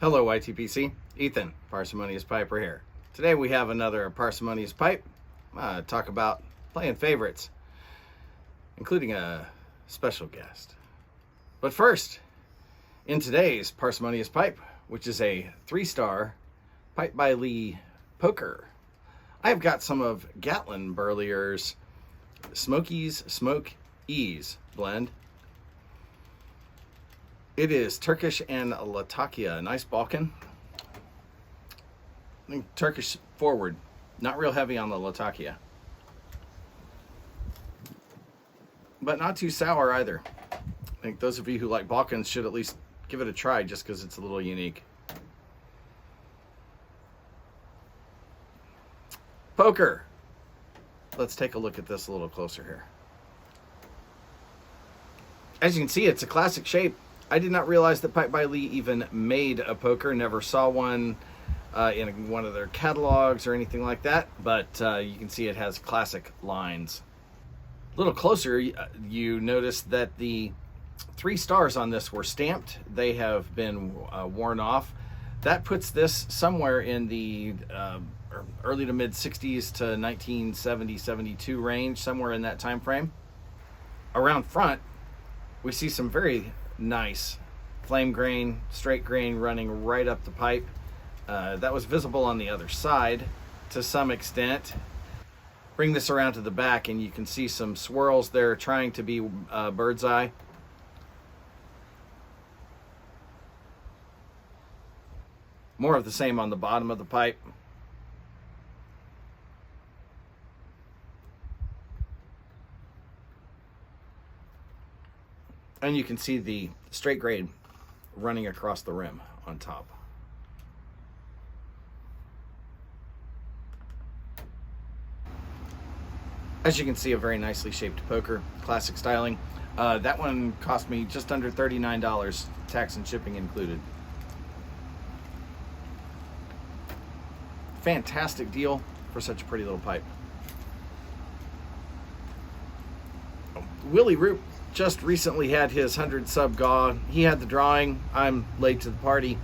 Hello YTPC, Ethan, Parsimonious Piper here. Today we have another Parsimonious Pipe. Talk about playing favorites, including a special guest. But first, in today's Parsimonious Pipe, which is a 3-star Pipe by Lee poker, I've got some of Gatlin Burlier's Smokies Smoke Ease blend. It is Turkish and Latakia, a nice Balkan. I think Turkish forward, not real heavy on the Latakia. But not too sour either. I think those of you who like Balkans should at least give it a try just because it's a little unique. Poker. Let's take a look at this a little closer here. As you can see, it's a classic shape. I did not realize that Pipe by Lee even made a poker. Never saw one in one of their catalogs or anything like that. But you can see it has classic lines. A little closer, you notice that the 3 stars on this were stamped. They have been worn off. That puts this somewhere in the early to mid 60s to 1970, 72 range, somewhere in that time frame. Around front, we see some very nice flame grain, straight grain running right up the pipe. That was visible on the other side to some extent. Bring this around to the back and you can see some swirls there trying to be bird's eye. More of the same on the bottom of the pipe. And you can see the straight grade running across the rim on top. As you can see, a very nicely shaped poker, classic styling. That one cost me just under $39, tax and shipping included. Fantastic deal for such a pretty little pipe. Willie Roope just recently had his 100 sub GAW. He had the drawing. I'm late to the party,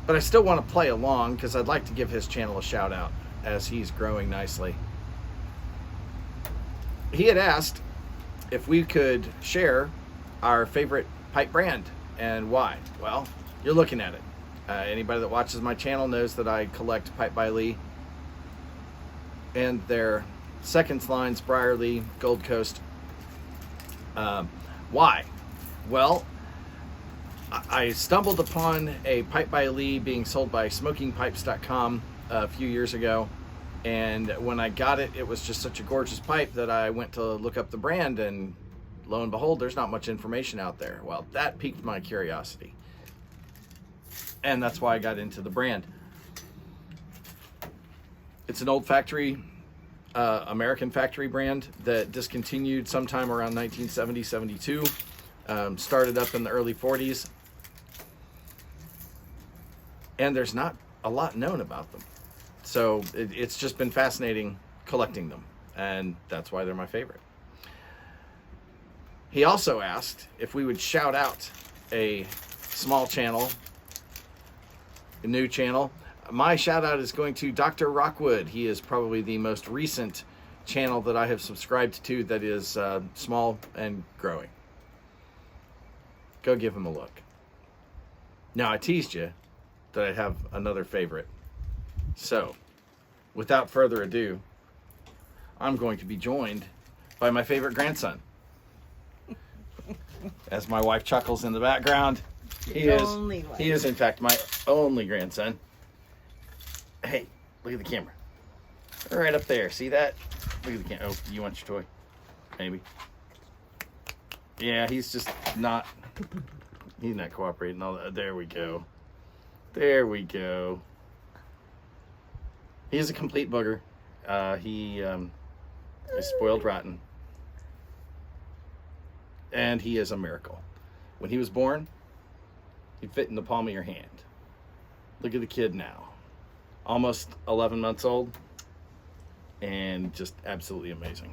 but I still want to play along because I'd like to give his channel a shout out as he's growing nicely. He had asked if we could share our favorite pipe brand and why. Well, you're looking at it. Anybody that watches my channel knows that I collect Pipe by Lee and their seconds lines, Briarly, Gold Coast. Why? Well, I stumbled upon a Pipe by Lee being sold by smokingpipes.com a few years ago, and when I got it, it was just such a gorgeous pipe that I went to look up the brand, and lo and behold, there's not much information out there. Well, that piqued my curiosity, and that's why I got into the brand. It's an old factory, American factory brand that discontinued sometime around 1970, 72. Started up in the early 40s. And there's not a lot known about them. So it's just been fascinating collecting them. And that's why they're my favorite. He also asked if we would shout out a small channel, a new channel. My shout out is going to Dr. Rockwood. He is probably the most recent channel that I have subscribed to that is small and growing. Go give him a look. Now, I teased you that I have another favorite. So, without further ado, I'm going to be joined by my favorite grandson. As my wife chuckles in the background, he is in fact my only grandson. Hey, look at the camera. Right up there. See that? Look at the camera. Oh, you want your toy? Maybe. Yeah, he's just not. He's not cooperating. All that. There we go. There we go. He is a complete booger. He is spoiled rotten. And he is a miracle. When he was born, he fit in the palm of your hand. Look at the kid now. Almost 11 months old, and just absolutely amazing.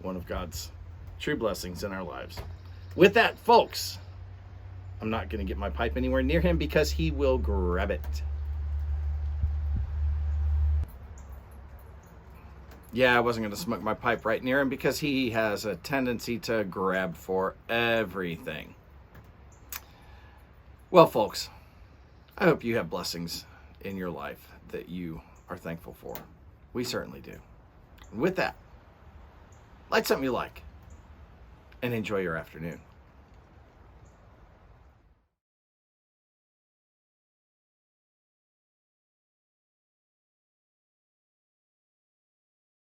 One of God's true blessings in our lives. With that, folks, I'm not going to get my pipe anywhere near him because he will grab it. Yeah, I wasn't going to smoke my pipe right near him because he has a tendency to grab for everything. Well, folks, I hope you have blessings in your life that you are thankful for. We certainly do. And with that, light something you like and enjoy your afternoon.